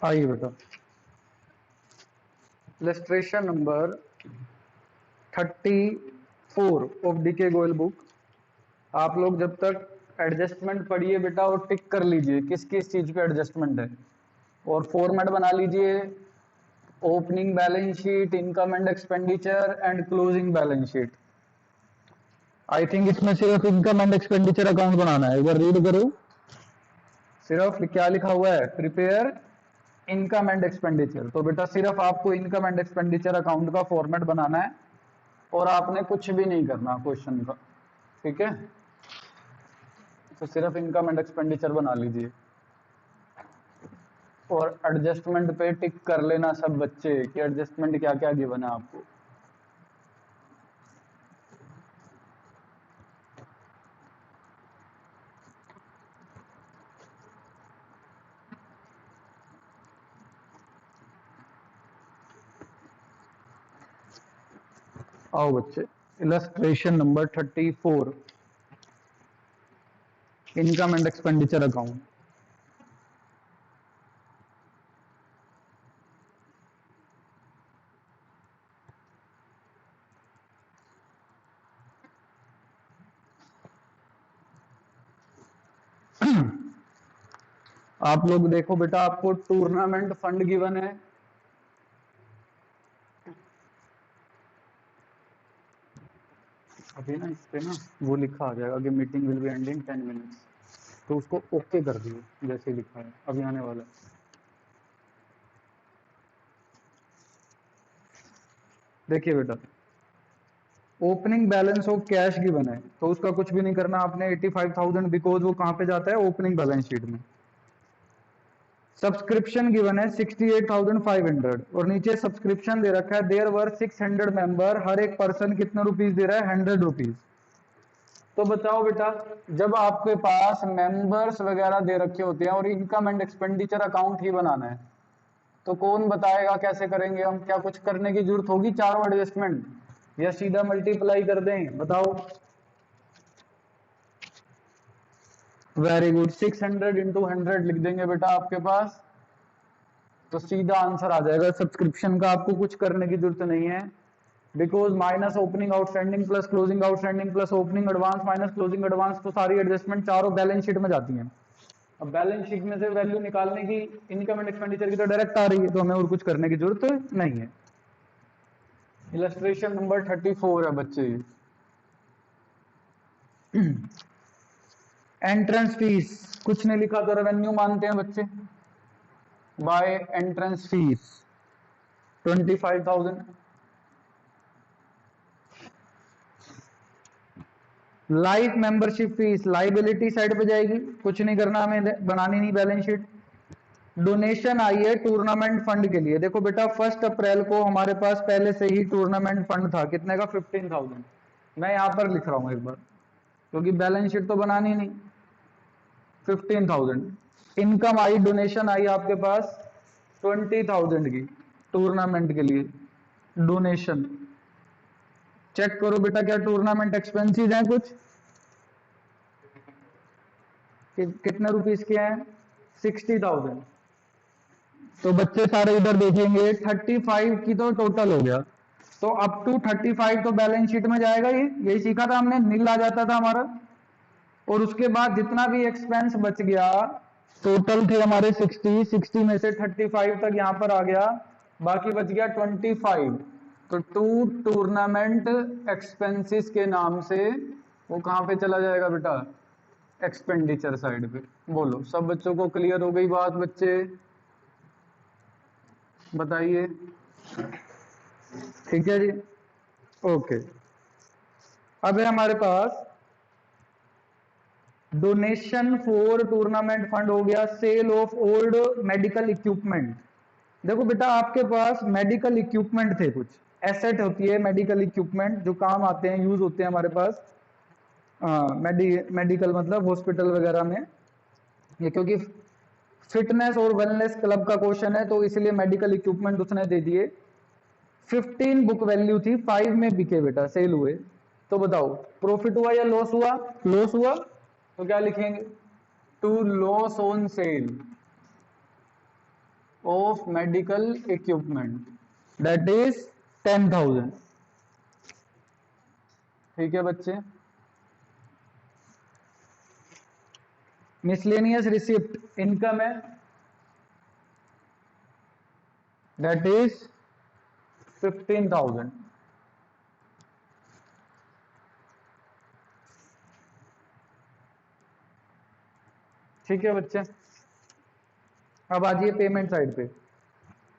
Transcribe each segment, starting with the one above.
आइए बेटा, illustration number 34 of DK Goyal book. आप लोग जब तक एडजस्टमेंट पढ़िए बेटा और टिक कर लीजिए किस किस चीज पे एडजस्टमेंट है, और फॉर्मेट बना लीजिए। Opening balance sheet, income and expenditure and closing balance sheet. I think इसमें सिर्फ इनकम एंड एक्सपेंडिचर अकाउंट बनाना है, एक बार रीड करो। सिर्फ क्या लिखा हुआ है, प्रिपेयर इनकम एंड एक्सपेंडिचर। तो बेटा सिर्फ आपको इनकम एंड एक्सपेंडिचर अकाउंट का फॉर्मेट बनाना है और आपने कुछ भी नहीं करना क्वेश्चन का, ठीक है। तो सिर्फ इनकम एंड एक्सपेंडिचर बना लीजिए और एडजस्टमेंट पे टिक कर लेना सब बच्चे कि एडजस्टमेंट क्या क्या गिवन है आपको। आओ बच्चे, illustration number 34, income and expenditure account. आप लोग देखो बेटा, आपको टूर्नामेंट फंड गिवन है, अभी ना इस पे ना वो लिखा आ जाएगा कि meeting will be ending 10 minutes, तो उसको ओके कर दिए जैसे लिखा है, अभी आने वाला है। देखिए बेटा, opening balance of cash given है तो उसका कुछ भी नहीं करना आपने, 85,000, बिकॉज वो कहां पे जाता है, ओपनिंग बैलेंस शीट में। सब्सक्रिप्शन गिवन है 68,500 और नीचे सब्सक्रिप्शन दे रखा है देयर वर 600 मेंबर, हर एक पर्सन कितने रुपीस दे रहा है, 100 रुपीज। तो बताओ बेटा, जब आपके पास मेंबर्स वगैरह दे रखे होते हैं और इनकम एंड एक्सपेंडिचर अकाउंट ही बनाना है, तो कौन बताएगा कैसे करेंगे हम? क्या कुछ करने की जरूरत होगी चारों एडजस्टमेंट, या सीधा मल्टीप्लाई कर दें? बताओ। वेरी गुड, 600 इंटू 100 लिख देंगे बेटा आपके पास, तो सीधा आंसर आ जाएगा। सब्सक्रिप्शन का आपको कुछ करने की जरूरत नहीं है, because minus opening outstanding plus closing outstanding plus opening advance minus closing advance, तो सारी एडजस्टमेंट चारों बैलेंस शीट में जाती हैं। अब बैलेंस शीट में से वैल्यू निकालने की, इनकम एंड एक्सपेंडिचर की तो डायरेक्ट आ रही है, तो हमें और कुछ करने की जरूरत नहीं है। इलस्ट्रेशन नंबर 34 है बच्चे, एंट्रेंस फीस कुछ नहीं लिखा तो रेवेन्यू मानते हैं बच्चे, by entrance fees 25,000। Life membership fees liability side पे जाएगी, कुछ नहीं करना हमें, बनानी नहीं बैलेंस शीट। डोनेशन आई है टूर्नामेंट फंड के लिए। देखो बेटा 1 अप्रैल को हमारे पास पहले से ही टूर्नामेंट फंड था, कितने का, 15,000। मैं यहां पर लिख रहा हूं एक बार, क्योंकि बैलेंस शीट तो बनानी नहीं। 15,000 इनकम आई, डोनेशन आई आपके पास 20,000 की टूर्नामेंट के लिए डोनेशन। चेक करो बेटा क्या टूर्नामेंट एक्सपेंसेस हैं कुछ, कितने रुपीस के हैं, 60,000। तो बच्चे सारे इधर देखेंगे 35 की तो टोटल हो गया, तो अप टू 35 तो बैलेंस शीट में जाएगा ही, यही सीखा था हमने, नील आ जाता था हमारा। और उसके बाद जितना भी एक्सपेंस बच गया, टोटल थे हमारे 60 में से 35 तक यहाँ पर आ गया, बाकी बच गया 25। तो टू टूर्नामेंट एक्सपेंसेस के नाम से वो कहां पे चला जाएगा बेटा, एक्सपेंडिचर साइड पे। बोलो सब बच्चों को क्लियर हो गई बात बच्चे, बताइए। ठीक है जी, ओके। अब है हमारे पास डोनेशन फॉर टूर्नामेंट फंड हो गया, sale of old medical equipment. देखो बेटा आपके पास मेडिकल इक्विपमेंट थे, कुछ एसेट होती है मेडिकल इक्विपमेंट जो काम आते हैं, यूज होते हैं हमारे पास। मेडिकल मतलब हॉस्पिटल वगैरह में, ये क्योंकि फिटनेस और वेलनेस क्लब का क्वेश्चन है तो इसलिए मेडिकल इक्विपमेंट उसने दे दिए। 15 बुक वैल्यू थी, 5 में बिके बेटा, सेल हुए। तो बताओ प्रॉफिट हुआ या लॉस हुआ, लॉस हुआ, तो क्या लिखेंगे, to loss on sale. Of medical equipment that is 10,000। ठीक है बच्चे। मिसलेनियस रिसिप्ट इनकम है, दैट इज 15,000। ठीक है बच्चे। अब आ जाइए पेमेंट साइड पे।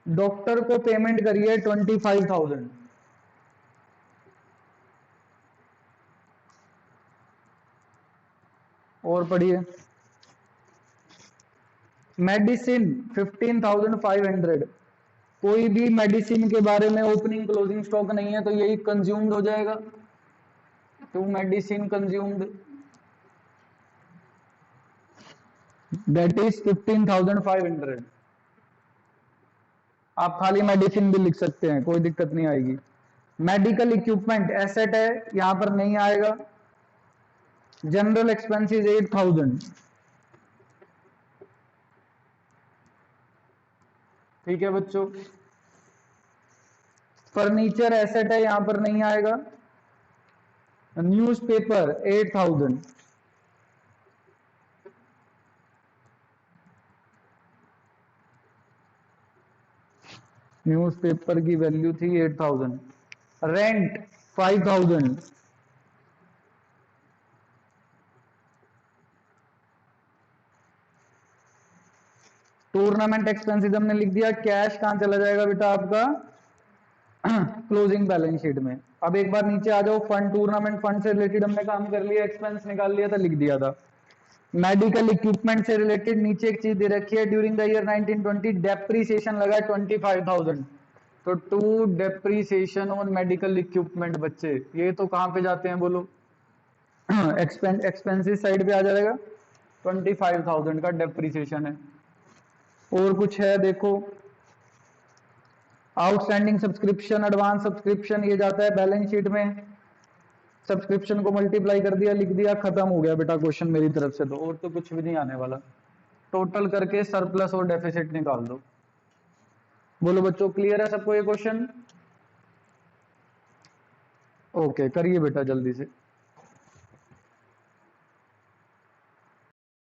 डॉक्टर को पेमेंट करिए 25,000। और पढ़िए मेडिसिन 15,500। कोई भी मेडिसिन के बारे में ओपनिंग क्लोजिंग स्टॉक नहीं है तो यही कंज्यूम्ड हो जाएगा, to medicine consumed that is 15,500। आप खाली मेडिसिन भी लिख सकते हैं, कोई दिक्कत नहीं आएगी। मेडिकल इक्विपमेंट एसेट है, यहां पर नहीं आएगा। General expenses 8,000। ठीक है बच्चों। फर्नीचर एसेट है, यहां पर नहीं आएगा। न्यूज़पेपर 8,000। न्यूज़पेपर की वैल्यू थी 8,000। रेंट 5,000। टूर्नामेंट एक्सपेंसेस हमने लिख दिया। कैश कहां चला जाएगा बेटा आपका क्लोजिंग बैलेंस शीट में। अब एक बार नीचे आ जाओ, फंड टूर्नामेंट फंड से रिलेटेड हमने काम कर लिया, एक्सपेंस निकाल लिया था, लिख दिया था। मेडिकल इक्विपमेंट से रिलेटेड नीचे एक चीज दे रखी है, ड्यूरिंग द ईयर 1920 डेप्रीसिएशन लगा 25,000। तो to depreciation on medical equipment बच्चे, ये तो कहां पे जाते हैं बोलो एक्सपेंसिस साइड पे आ जाएगा। 25,000 का डेप्रीसिएशन है। और कुछ है देखो, आउटस्टैंडिंग सब्सक्रिप्शन एडवांस सब्सक्रिप्शन ये जाता है बैलेंस शीट में। सब्सक्रिप्शन को मल्टीप्लाई कर दिया, लिख दिया, खत्म हो गया बेटा क्वेश्चन मेरी तरफ से। तो और तो कुछ भी नहीं आने वाला। टोटल करके सरप्लस और डेफिसिट निकाल दो। बोलो बच्चों क्लियर है सबको ये क्वेश्चन? ओके करिए बेटा जल्दी से।